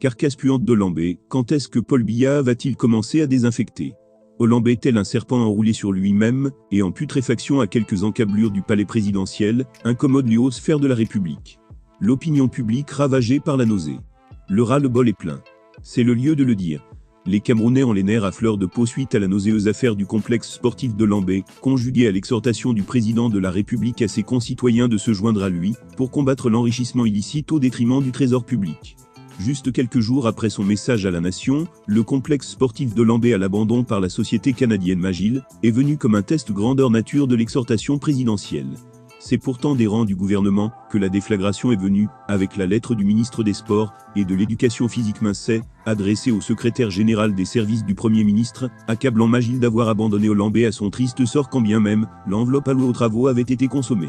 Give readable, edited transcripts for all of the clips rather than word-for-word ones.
Carcasse puante d'Holambé, quand est-ce que Paul Biya va-t-il commencer à désinfecter? Holambé tel un serpent enroulé sur lui-même, et en putréfaction à quelques encablures du palais présidentiel, incommode les hautes sphères de la République. L'opinion publique ravagée par la nausée. Le ras-le-bol est plein. C'est le lieu de le dire. Les Camerounais ont les nerfs à fleur de peau suite à la nauséeuse affaire du complexe sportif d'Holambé, conjuguée à l'exhortation du président de la République à ses concitoyens de se joindre à lui, pour combattre l'enrichissement illicite au détriment du trésor public. Juste quelques jours après son message à la nation, le complexe sportif d'Holambé à l'abandon par la société canadienne Magil est venu comme un test grandeur nature de l'exhortation présidentielle. C'est pourtant des rangs du gouvernement que la déflagration est venue, avec la lettre du ministre des Sports et de l'Éducation physique Mincet, adressée au secrétaire général des services du Premier ministre, accablant Magil d'avoir abandonné Holambé à son triste sort quand bien même l'enveloppe allouée aux travaux avait été consommée.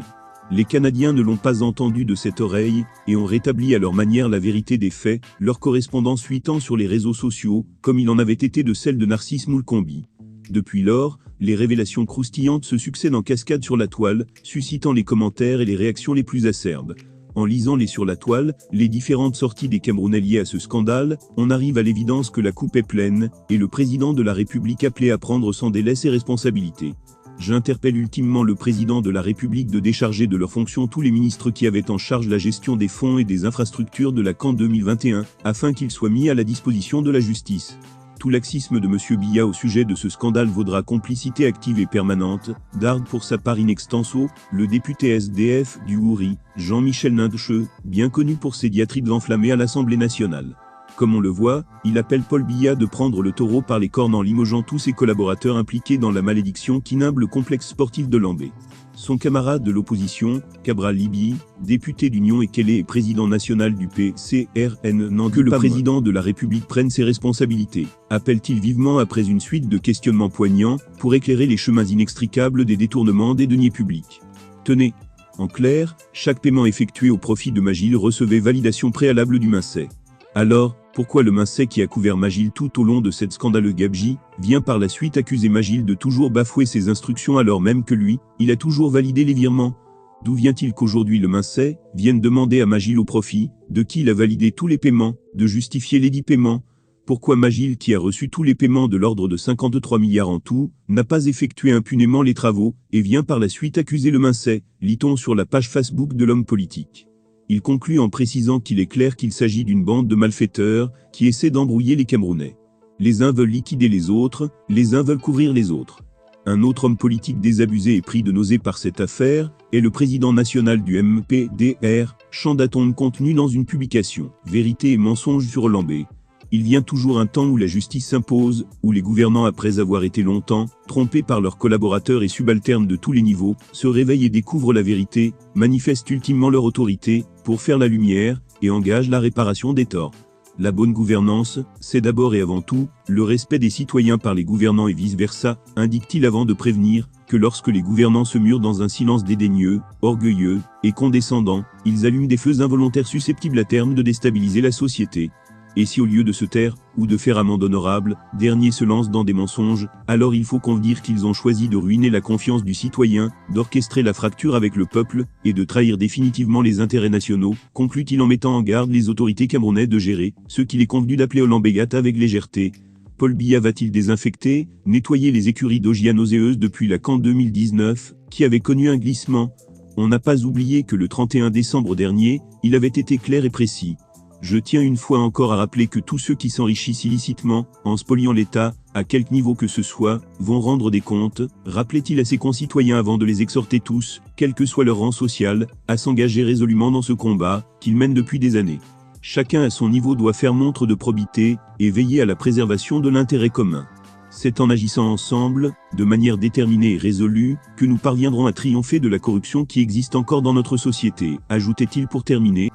Les Canadiens ne l'ont pas entendu de cette oreille, et ont rétabli à leur manière la vérité des faits, leur correspondance fuitant sur les réseaux sociaux, comme il en avait été de celle de Narcisse Moulcombi. Depuis lors, les révélations croustillantes se succèdent en cascade sur la toile, suscitant les commentaires et les réactions les plus acerbes. En lisant sur la toile, les différentes sorties des Camerounais liées à ce scandale, on arrive à l'évidence que la coupe est pleine, et le président de la République appelé à prendre sans délai ses responsabilités. J'interpelle ultimement le président de la République de décharger de leurs fonctions tous les ministres qui avaient en charge la gestion des fonds et des infrastructures de la CAN 2021, afin qu'ils soient mis à la disposition de la justice. Tout laxisme de M. Biya au sujet de ce scandale vaudra complicité active et permanente, d'argue pour sa part in extenso, le député SDF du Houri, Jean-Michel Nindecheux, bien connu pour ses diatribes enflammées à l'Assemblée nationale. Comme on le voit, il appelle Paul Biya de prendre le taureau par les cornes en limogeant tous ses collaborateurs impliqués dans la malédiction qui nimbe le complexe sportif d'Holambé. Son camarade de l'opposition, Cabral Libi, député d'Union Ekele et président national du PCRN, n'en que le président de la République prenne ses responsabilités, appelle-t-il vivement après une suite de questionnements poignants, pour éclairer les chemins inextricables des détournements des deniers publics. Tenez, en clair, chaque paiement effectué au profit de Magil recevait validation préalable du Mincet. Alors, pourquoi le Mincet qui a couvert Magil tout au long de cette scandaleuse gabegie, vient par la suite accuser Magil de toujours bafouer ses instructions alors même que lui, il a toujours validé les virements? D'où vient-il qu'aujourd'hui le Mincet vienne demander à Magil au profit, de qui il a validé tous les paiements, de justifier lesdits paiements? Pourquoi Magil qui a reçu tous les paiements de l'ordre de 53 milliards en tout, n'a pas effectué impunément les travaux, et vient par la suite accuser le Mincet, lit-on sur la page Facebook de l'homme politique. Il conclut en précisant qu'il est clair qu'il s'agit d'une bande de malfaiteurs qui essaie d'embrouiller les Camerounais. Les uns veulent liquider les autres, les uns veulent couvrir les autres. Un autre homme politique désabusé et pris de nausée par cette affaire est le président national du MPDR, champ d'atomes contenu dans une publication, Vérité et mensonge sur Holambé. Il vient toujours un temps où la justice s'impose, où les gouvernants après avoir été longtemps trompés par leurs collaborateurs et subalternes de tous les niveaux, se réveillent et découvrent la vérité, manifestent ultimement leur autorité, pour faire la lumière, et engagent la réparation des torts. La bonne gouvernance, c'est d'abord et avant tout, le respect des citoyens par les gouvernants et vice-versa, indique-t-il avant de prévenir, que lorsque les gouvernants se murent dans un silence dédaigneux, orgueilleux, et condescendant, ils allument des feux involontaires susceptibles à terme de déstabiliser la société. Et si au lieu de se taire, ou de faire amende honorable, derniers se lancent dans des mensonges, alors il faut convenir qu'ils ont choisi de ruiner la confiance du citoyen, d'orchestrer la fracture avec le peuple, et de trahir définitivement les intérêts nationaux, conclut-il en mettant en garde les autorités camerounaises de gérer, ce qu'il est convenu d'appeler Holambé avec légèreté. Paul Biya va-t-il désinfecter, nettoyer les écuries d'Ogia nauséeuses depuis la CAN 2019, qui avait connu un glissement? On n'a pas oublié que le 31 décembre dernier, il avait été clair et précis. Je tiens une fois encore à rappeler que tous ceux qui s'enrichissent illicitement, en spoliant l'État, à quelque niveau que ce soit, vont rendre des comptes, rappelait-il à ses concitoyens avant de les exhorter tous, quel que soit leur rang social, à s'engager résolument dans ce combat, qu'ils mènent depuis des années. Chacun à son niveau doit faire montre de probité, et veiller à la préservation de l'intérêt commun. C'est en agissant ensemble, de manière déterminée et résolue, que nous parviendrons à triompher de la corruption qui existe encore dans notre société, ajoutait-il pour terminer.